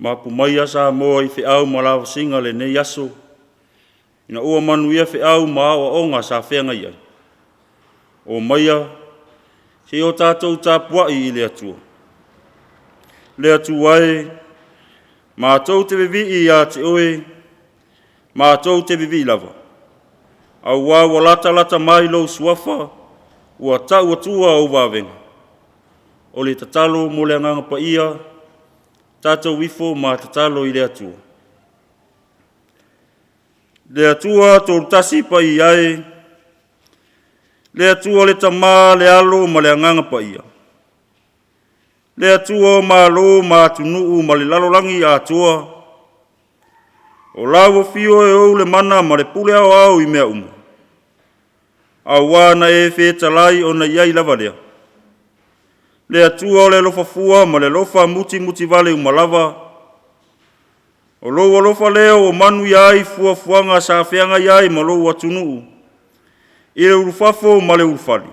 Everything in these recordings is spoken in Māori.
Mapumaia Samoa I whiau malawa singa le nei aso. Ina ua manuia whiau maawa onga sa whenga iai. O maia, se o tātou tāpuai I le atua. Le atua e, mātou te vivi I a te oe, mātou te vivi lava. Au wā walata lata mai lo suafa, ua tau atua o wawenga. O le tatalo mo le anganga pa ia, tātou wifo mā tatalo I le atua. Le atua tōru tasi pa I ai, le atua le tamā le alo ma le anganga pa ia. Le atua ma lo ma tunuu ma le lalolangi a atua. O lawa fio e ou le mana ma le pule au au I mea uma. Au wana e whetalai o na iai lava lea. Le atua o le lofa fua ma le lofa muti muti vale umalava. O loa lofa leo o manu iai fua fuanga sa whianga iai ma loa tunuu. I le urufafo ma le urufali.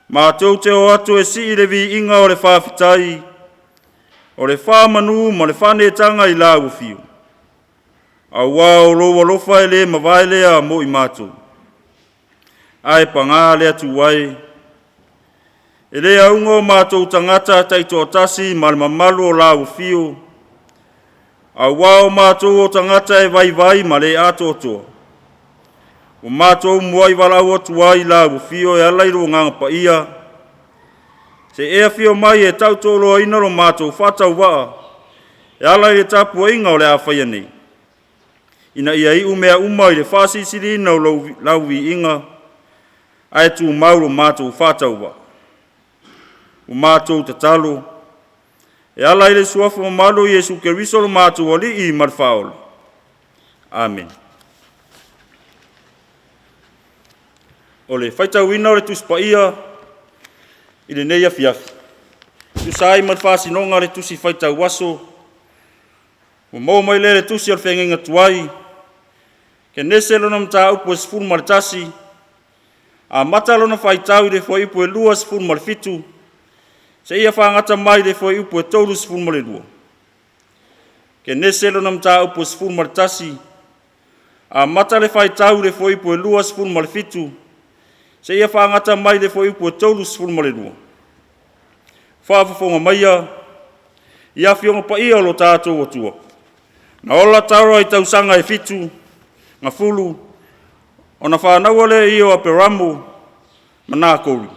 Ma tau te o atu e si le vi inga o le whawhitai. O le whamanu ma le whanetanga I la ufio. Au wā o loa lofa e le mawai lea mo I mātou. Ai panga le atu wai. E le aunga o mātou tangata taito o tasi ma le mamalu o la ufio. Au wā o mātou o tangata e vai vai ma le ato toa. O mātou muai walau atu wai la ufio e alairu nganga pa ia. Se ea fio mai e tau tolo ina lo mātou whatau waa. E alai e Tapuaiga o le awhaia nei. Ina ia I umea uma I le whasisiri na o lauwi inga. Ai tu mauro mātou whatau waa. O mātou tatalo. E ala ile suafu o malo Yesu Keriso lo mātou ali I marfaol. Amen. O le whaitau ina o le tuspaia I le nei Afiafi. Tusai marfasinonga le tusi whaitau waso. O mau mai le tusi al whengenga tuai. Ke nese lona mta upo e sifuru maritasi. A mata lona whaitau I le fo ipo e lua sifuru marifitu. Se ia whangata mai le fo ipo e tolu sifuru marirua. Ke nese lona mta upo e sifuru maritasi. A mata le whaitau le fo ipo e lua sifuru marifitu. Se ia whangata mai le fo ipo e tolu sifuru marirua. Whaafafonga maia. Ia fionga pa ia lo tātou atua. Na ola taura I tausanga e fitu. Nga fulu. O na whanau le I o a peramu. Ma nā kouri.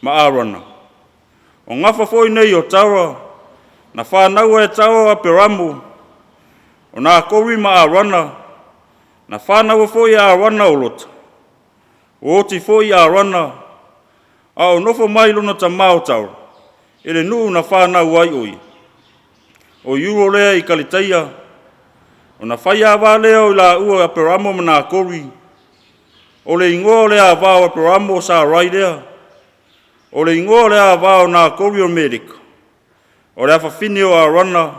Ma ārana. O ngafa foi nei o taura. Na whanau e taura a peramu. O nā kouri ma ārana. Na whanau foi a ārana o lota. O oti foi a ārana. A o nofo mai luna ta mao taura. Ele nuu na whanau ai oi. O yuro lea I kalitaia. O na whaia awa lea o la ua a peramo mana kori. O le ingoa lea avao a peramo sa rai lea. O le ingoa lea avao na kori o Amerika. O le awhawhine o Arana.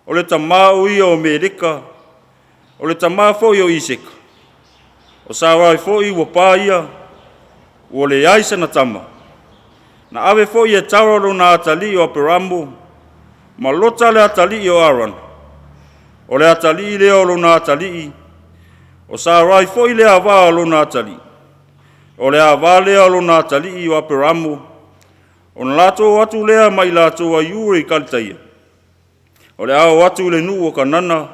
O le tamau ia o Amerika. O le tamau foi o Iseka. O sa rai foi ua pāia. O le aisa na tama. Na ave foi e tauralo na atali o a peramo. Ma lota le atali o Arana. O le atali leo lo na atali. O sa rai foi le ava lo na atali. O le ava leo lo na atali o aperamo. O na lato atu lea mai lato a yuri kalitaia. O le ao atu le nu o kanana.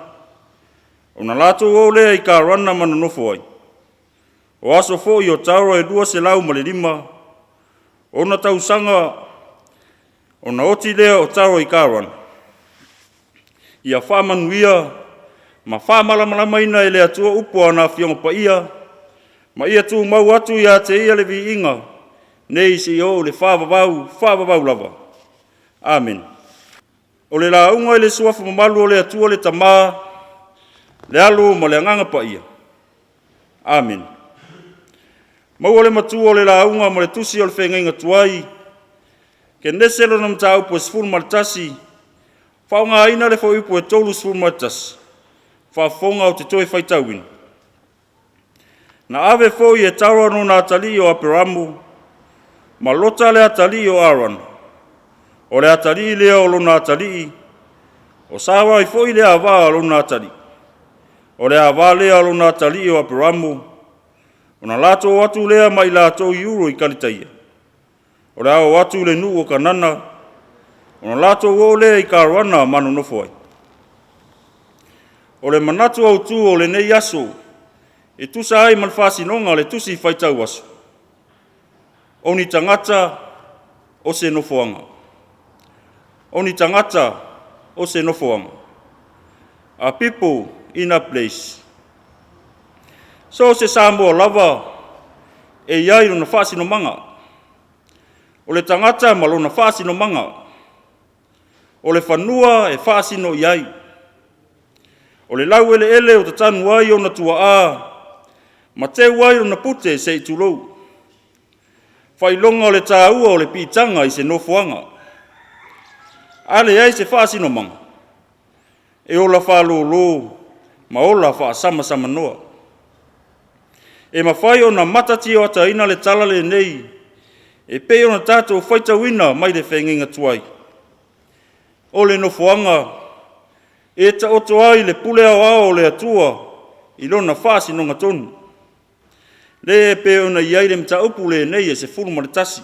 O na lato o lea I ka rana manonofo ai. O aso foi o taura e dua se lau male lima. O na tausanga. O na oti lea o taura I ka rana. Ia whamanuia, ma whamalamalama ina e le atua upo ana whionga pa ia, ma ia tu mau atu ia te ia le vi inga, nei si o le whavavau lava. Amen. O le launga e le suafu mamalu o le atua le tamaa, le alu ma le anganga pa ia. Amen. Mau o le matua o le launga ma le tusi o le whengainga tuai, ke neselo na mta upo e sifuru maritasi, whaunga ina le fo ipo e tolu sifuru maritasi. Whafonga o te toi whaitauin. Na ave fo I e taurano na atali o aperamu. Ma lota le atali o Arana. O le atali leo lo na atali. O sawa I foi le ava luna tali. O le ava lea luna tali o aperamu. O na lato watu lea mai lato euro I kalitaia. O le ao watu le nu o kanana. O na lato o lea I karuana manu nofoi. O le manatu au tu o le nei aso. E tusa ai malfasinonga le tusi faitau aso. O ni tangata o se nofoanga. O ni tangata o se nofoanga. A people in a place. So se Samoa lava e iai na fasi no manga. O le tangata malo na fasi no manga. O le fanua e fasi no iai. O le lau ele o tatanu ai o na tua a. Ma te wai o na pute se I tulou. Whailonga o le tāua o le pitanga I se nofoanga. Ale ai se fasi no manga. E ola whalolo, ma ola wha sama noa. E mawhai o na matati o ata ina le tala le nei. E pe o na tātou whaitawina mai le whenginga tuai. O le nofoanga, e ta oto ai le pule au o le atua, I lona fasi no ngatonu. Le pe o na iai le mta upu le nei e se fulu ma le tasi.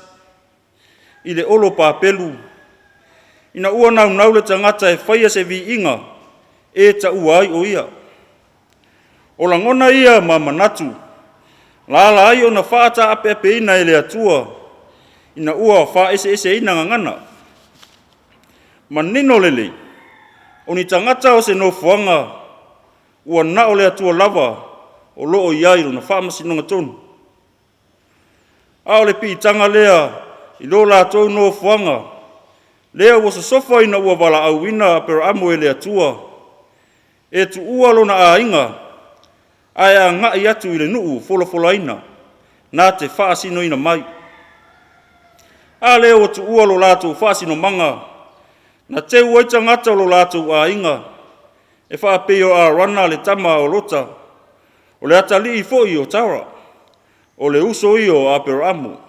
I le olo pāpelu. Ina ua nau le tangata e whaia se vi inga, e ta ua ai o ia. O la ngona ia ma manatu. Lala ai o na whaata ape ina e le atua. Ina ua wha ese ina ngangana. Manino lele. O ni tangata o se nofuanga. Ua na o le atua lava. O loo iai na whamasinonga tonu. A o le pitanga lea. I lo la tau nofuanga. Lea ua sofa ina ua wala au ina pero amo e le atua. E tu ua lo na a inga. Ai a ngai atu I le nuu fola ina. Nā te whaasino ina mai. A lea ua tu ua lo lātou whaasino manga. Na te uaita ngata lo lātou a inga. E whaapeo a rana le tama o lota. O le atali I foi o tara. O le uso I o a pero amo.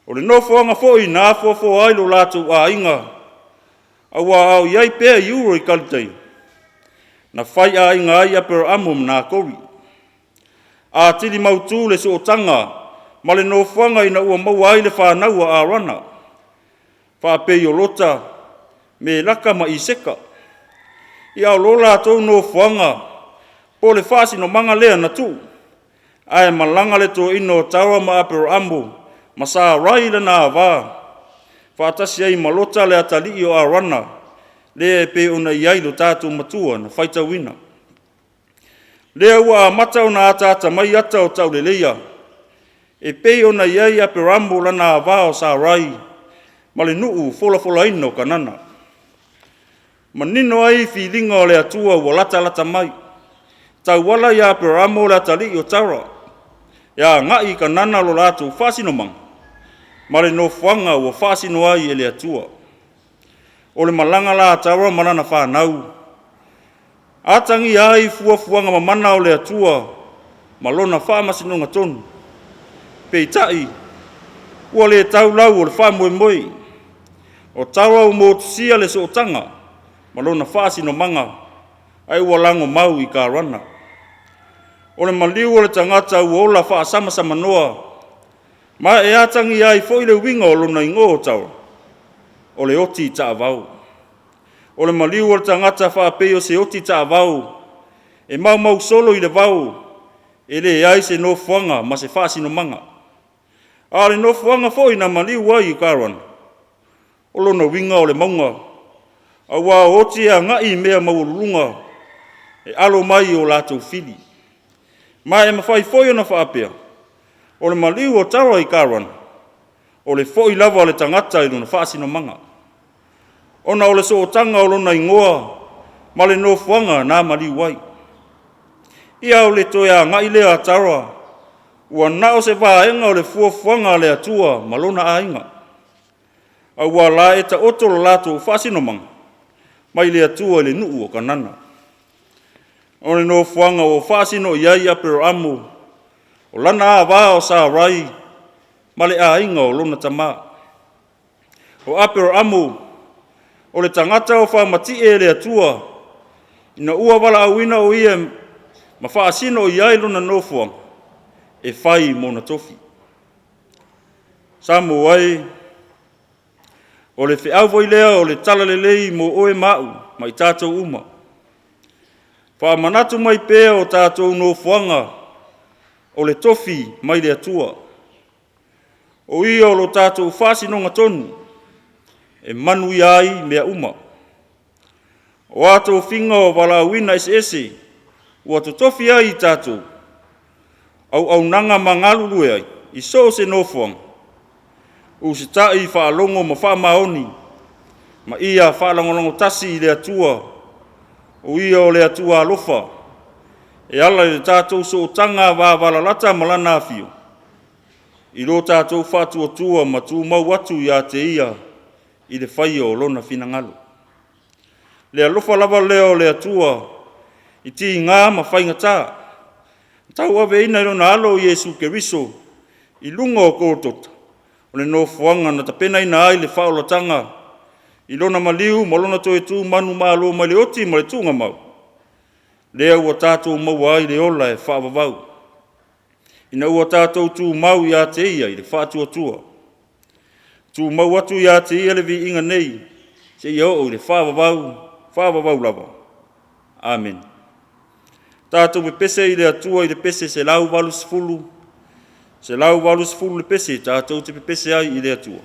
O le nofoanga foi na fofo ai lo lātou a inga. Awa au iai pēr euro I kalitai. Na whai a inga ai a pero amo mna kori. A tili mautu le so tanga. Ma le nofoanga ina ua mau ai le whanau a rana. Whaapei o lota. Me laka ma I seka. I au lo lātou nofoanga. Po le whasi no manga lea na tu. Ai malanga le to ino tawa ma a pero amo. Masa rai le na va. Whaatasi ai malota le atali o a rana. Le pe ona iai lo tātou matua na whaita wina. Le ua mata o na atata mai ata o tau le leia. E pe ona iai a perambo la na va o sa rai. Ma le nuu fola ino kanana. Manino ai filinga o le atua ua lata mai. Tau wala ia perambo le atali o tara. Ia ngai kanana lo latu whasino manga. Ma le no whanga ua whasino ai e le atua. O le malanga la atawa manana whanau. Atangi ai fuafuanga mamana o le atua. Malona whamasinonga tonu. Peitai. Ua le tau lau o le whamoe. O tawa o motusia le sootanga. Malona whasino manga. Ai ua lango mau I ka rana. O le maliu o le tangata ua ola whaasama noa. Ma e atangi ai foi le winga o lona ingo o tau. O le oti ta avau. O le maliu o le tangata whaapeo se oti ta avau. E mau solo I le vau. E le ai se no fuanga ma se whaasino manga. A le no fuanga foi na maliu ai I karan. O lona winga o le maunga. A wā oti a ngai mea maurulunga. E alo mai o lātou fili. Ma e mawhai foi o na whaapea. O le maliu o tawa I karan. O le foi lava o le tangata I luna whaasino manga. Ona o le sootanga o lona ingoa. Ma le nofuanga nā maliu wai. Ia o le toea ngai lea tawa. Ua nao se vaenga o le fuafuanga le atua ma lona ainga. A ua la e ta otolo lato whaasino manga. Mai le atua le nuu o kanana. O le nofuanga o whaasino iai a pero amo. O lana a vā o sa rai. Ma le ainga o lona tama. O a pero amo. o le tangata o whamati e le atua, ina ua wala awina o ia ma whaasino o iai lona nofuanga, e whai mona tofi. Samoa ai, o le whiau voi lea o le tala lelei mo oe mau, mai tātou uma. Whaamanatu mai pēa o tātou nofuanga, o le tofi mai le atua. O ia o lo tātou whaasinonga tonu, e manu iai mea uma. O atou whinga o wala wina ese, ua to tofi ai i tātou. Au nanga mangalulu ai, i so se nofuanga. U se tai whaalongo ma whaamaoni, ma ia whaalongolongo tasi i le atua, o ia o le atua alofa, e ala le tātou so tanga wā walalata malana afio. I lo tātou whātua tua ma tū mau atu i a te ia, i le whaia o lona finangalo. Le alofa lava leo le atua, i ti ngā ma whainga tā. Tau ave ina ilo na alo Yesu Keriso, i lunga o kōtota, o le nofuanga na tapena ina ai le whaolatanga, i lona maliu, ma lona toe tū manu malo ma le oti ma le tūnga mau. Lea ua tātou mau ai le ola e whaavavau. Ina ua tātou tū mau i a te ia i le whātua tua. Tū mau atu i a te ia le vi inga nei, se ia o i le whaavavau lava. Amen. Tātou me pese i le atua i le pese se lau valus fulu, se lau valus fulu le pese, tātou te pese ai i le atua.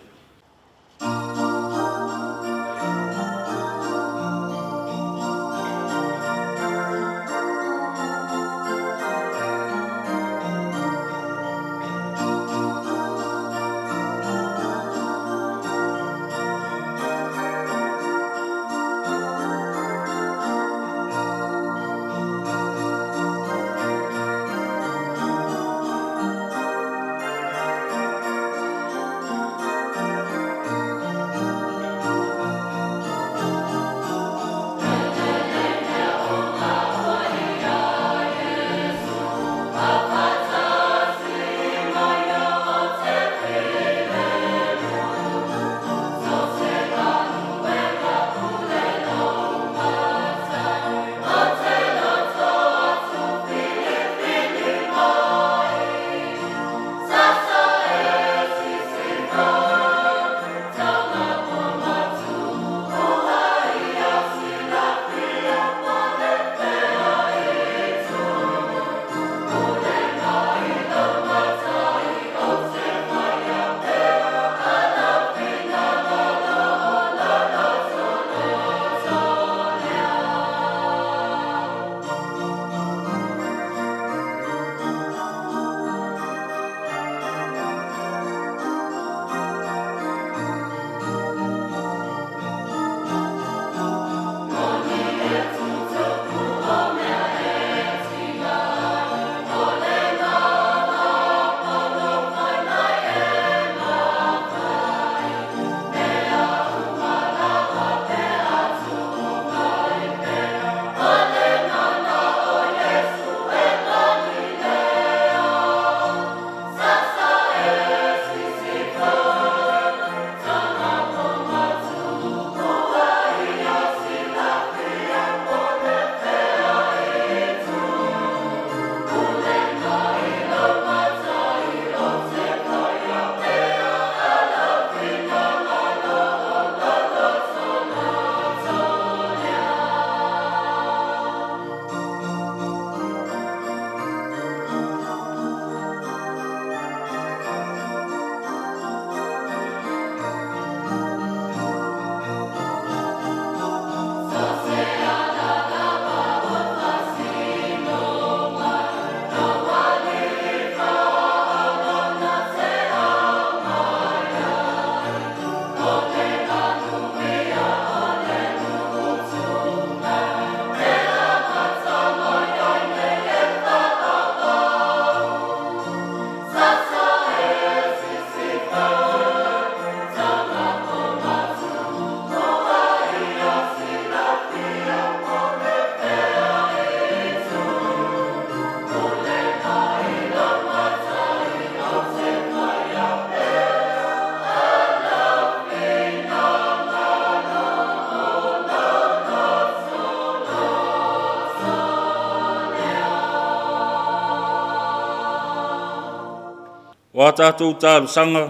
wa tātou tālusanga,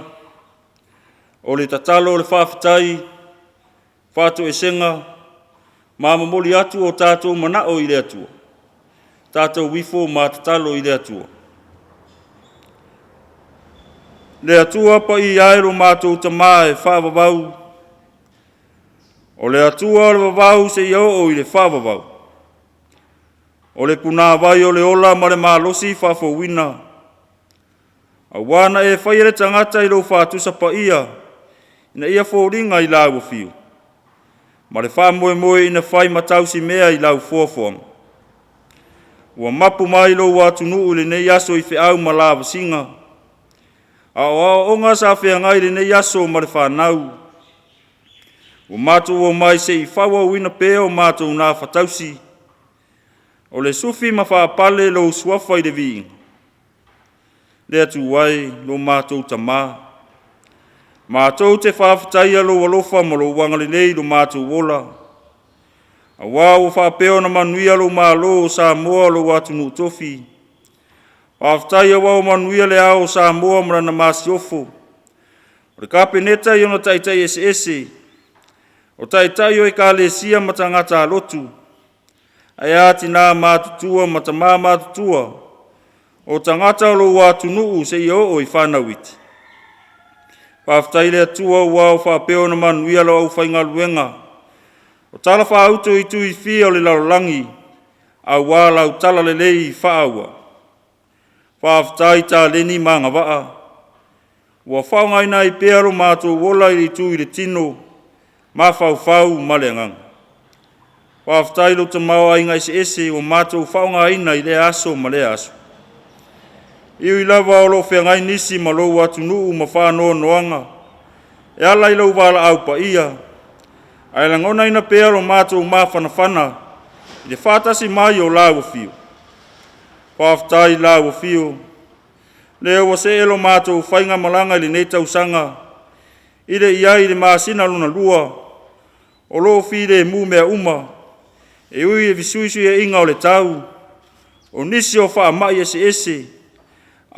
o le tatalo o le whawhitai, whātu e senga, mamamoli atu o tātou manao i le atua, tātou wifo mā tatalo i le atua. Le atua pa i aero mātou tamā e whawawau, o le atua o le wawau se iau o i le whawawau. O le puna vai o le ola ma le malosi whawhauina. A wana e whaire tangata i lo whātusa pa ia, ina ia whauringa i lau fiu. Ma le whamoe moe ina whai matausi mea i lau fuafuanga. Ua mapu mai lo watu nuu le nei aso i whiau ma lava singa. A o onga sa whiangai le nei aso ma le whanau. Ua mātou o mai se i whaua wina pēo mātou nā whatausi. O le sufi ma whaapale lo suafa i le vi. Le atu wai lo mātou tamā. Mātou te whaafitaia lo walofa ma lo wangalelei lo mātou wola. A wāo whaapeo na manuia lo mālo o Samoa lo watu nu tofi. Whaafitaia wāo manuia le ao Samoa mara na māsiofo. O le kāpeneta i ona taitai ese. O taitai o e ka lesia matangata lotu. Ai ati nā mātutua matamā mātutua. O tangata lo watu nuu se i o i whanawiti. Whaftai le atua wau whapeo na manuia lo au whainga luenga. O tala whauto i tui fia o le larolangi. Au wā lau tala le lei whaaua. Whaftai tā leni manga waa. Ua whaungaina i pearo mātou wola i tui le tino. Ma whau maleanganga. Whaftai lo ta maua inga ese o mātou whaungaina i le aso ma le aso. Iu i lava o lo whengai nisi ma lo watu nuu ma whanoa noanga. E ala i lau wala au pa ia. Ai langona ina pēa lo mātou mā whanawhana. I le whātasi mai o lau fio. Whaftai lau fio. Leo wa se elo mātou whainga malanga i le neitau sanga. I le iai le māsina luna lua. O lo fi le mu mea uma. E ui e visuisu e inga o le tau. O nisi o wha mai ese.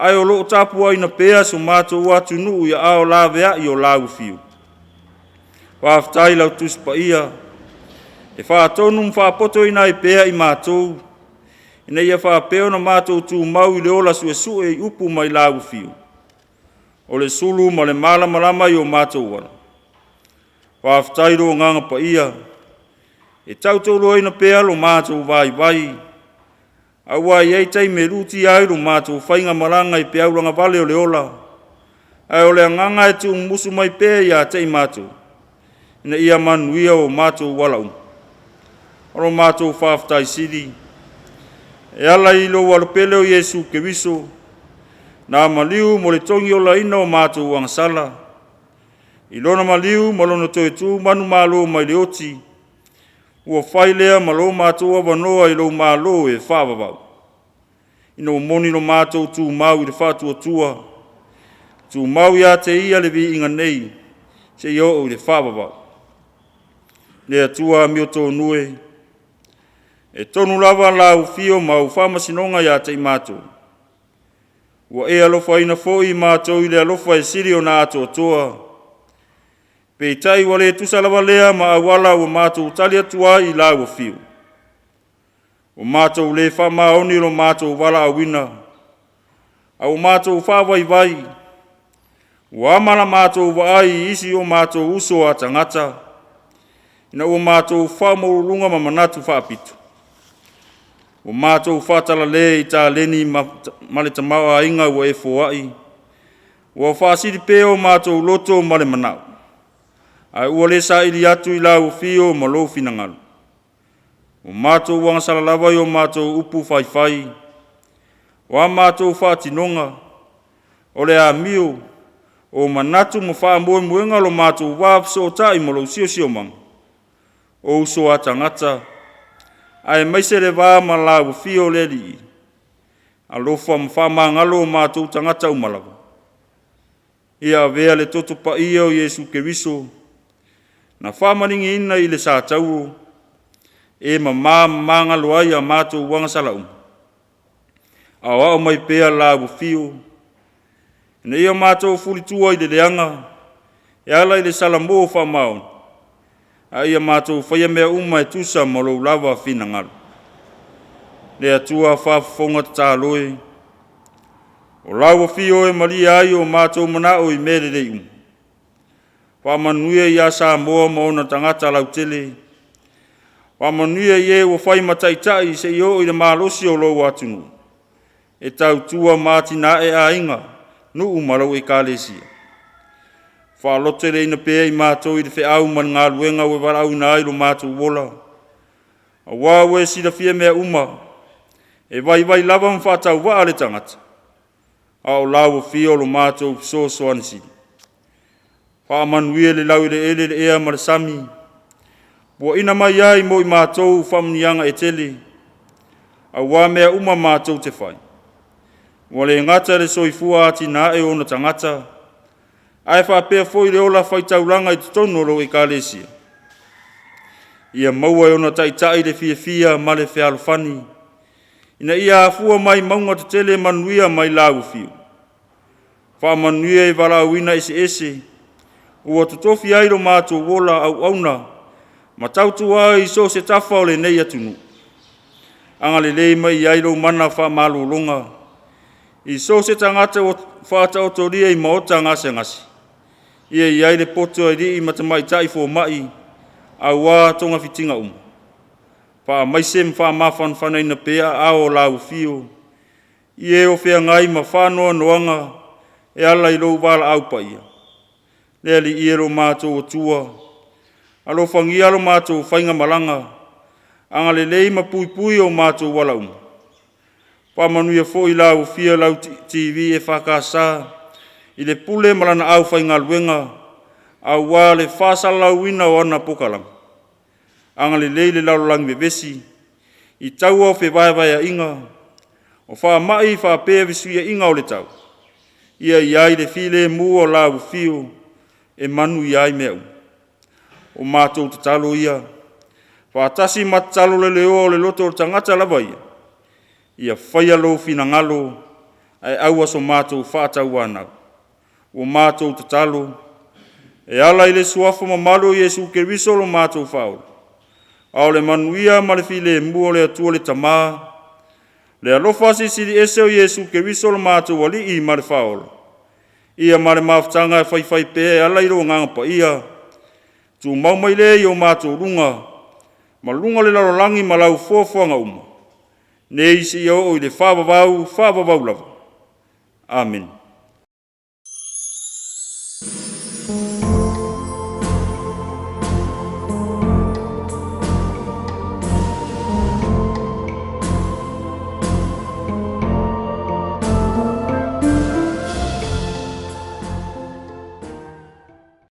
Ai o loo tapua ina pēa so mātou watu nuu ia ao lawea i o lau fiu. Whaftai lau tuspa ia. E whaatonu mwhaapoto ina i pēa i mātou. Ina ia whaapeo na mātou tū mau i le ola sue i upu mai lau fiu. O le sulu ma le malama i o mātou wana. Whaftai ro nganga pa ia. E tautolo ina pēa lo mātou vai. Awa iei tei me ruti ai lo mātou whainga maranga i peauranga vale o le ola. Ai o le anganga e tu musu mai pēa ia tei mātou. Ina ia manuia o mātou walau. Oro mātou whaftai siri. E ala i lo walopele o Yesu Keriso. Nā maliu mo le tongi o la ina o mātou wangasala. I lona maliu mo lona toe tu manu malo mai le oti. Ua whailea ma lo mātou awanoa i lo mālo e whawawau. Ino moni lo mātou tū mau i le whātua tua. Tū mau ia te ia le vi inga nei. Se i o i le whawawau. Lea tua mi o tō nue. E tonu lava lau fio mau whamasinonga ia te i mātou. Ua e alofa ina fo i mātou i le alofa e siri o nā ato toa. Pei tai wale tusalawa lea ma awala o mātou tali atua i lau fiu. O mātou le whama oni lo mātou wala awina. Au mātou whawai vai. O amala mātou waai isi o mātou uso a tangata. Ina o mātou whamorunga ma manatu whapitu. O mātou whatala le i tā leni male tamawa inga o e foai. O whasiri peo mātou loto male manau. Ai ua le sa ili atu i lau fio ma lo finangalu. O mātou wangasala lawa i o mātou upu whai. O a mātou whātinonga. O le a mio. O manatu mo wha moe muenga lo mātou wāpso o tai mo lo sio mang. O uso a tangata. Ai maise le wā ma lau fio le li. A lofa ma wha mangalo o mātou tangata umalawa. Ia vea le toto pa ia o Yesu Keriso. Na whamaringi ina i le sātau, e manga loai a mātou wangasala A o mai pēa la fio, Na ia mātou fuli tua i le leanga, e ala i le salamo wha maon. A ia mātou whaia mea uma e tusa mo lou lava fina ngalu. Le atua whafonga ta loe. O lawa fio e maria ai o mātou manao i mere le umu. Whamanuia i a Samoa mo ona tangata lau tele. Whamanuia i e o whai mataitai se i o i le malosi o lou atunu. E tau tua mātina e a inga, nu umarau e kālesia. Whaalote le ina pēa i mātou i le wheau man ngā luenga we warau na airo mātou wola. A wāwe si la fia mea uma, e vai lava mwhatau waa le tangata. A o lau fio lo mātou so soanisi. Whaamanuia le lau le ele le ea marasami. Bua ina mai ai mo i mātou whamnianga e tele. A wā mea uma mātou te whai. Wale ngata le soifua ati na e ona tangata. Ai whapea foi le ola whaitauranga i tutonoro i kālesia. Ia maua e ona taitai le fia ma le whialofani. Ina ia afua mai maunga te tele manuia mai lau fio. Whamanuia e warauina ese. Ua tutofi airo mātou wola au auna. Ma tautu ai so se tafa o le nei atunu. Anga le lei mai airo mana whamalolonga. I so se tangata o whata o toria i maota ngase. Ia i aile poto i i matamai tai fo mai. Au wā tonga fitinga Wha maisem wha mawhan whanai na pēa ao lau fio. I e o whea ngai ma whanoa noanga e ala i rou wala au pa ia. Lea li i ero mātou o tua. Alo whangi alo mātou whainga malanga. Anga le lei ma pui o mātou wala Whamanuia fo i lau fia lau TV e whakasa. I le pule malana au whainga luenga. Au wā le whasa lau ina o ana pokalang. Anga le leile lau lang bebesi. I tau au whewaiwai a inga. O wha mai wha pēa visuia inga o le tau. Ia iai le file mua lau fio. E manu iai mea O mātou te talo ia. Wha tasi matalo le leo le loto o tangata lava ia. Ia whaia lo fina ngalo. Ai aua so mātou whaatau anau. O mātou te talo. E ala i le suafa mamalo Jesu Keriso lo mātou whaola. Ao le manuia ma le file mua le atua le tamaa. Le alofa siri ese o Jesu Keriso lo mātou wali i ma le whaola. Ia ma le maafutanga e whai pē ala i ro nganga pa ia. Tu mau mai le i o mātou runga. Ma lunga le larolangi ma lau fuafuanga Nei si i o i le whawawau lava. Amen.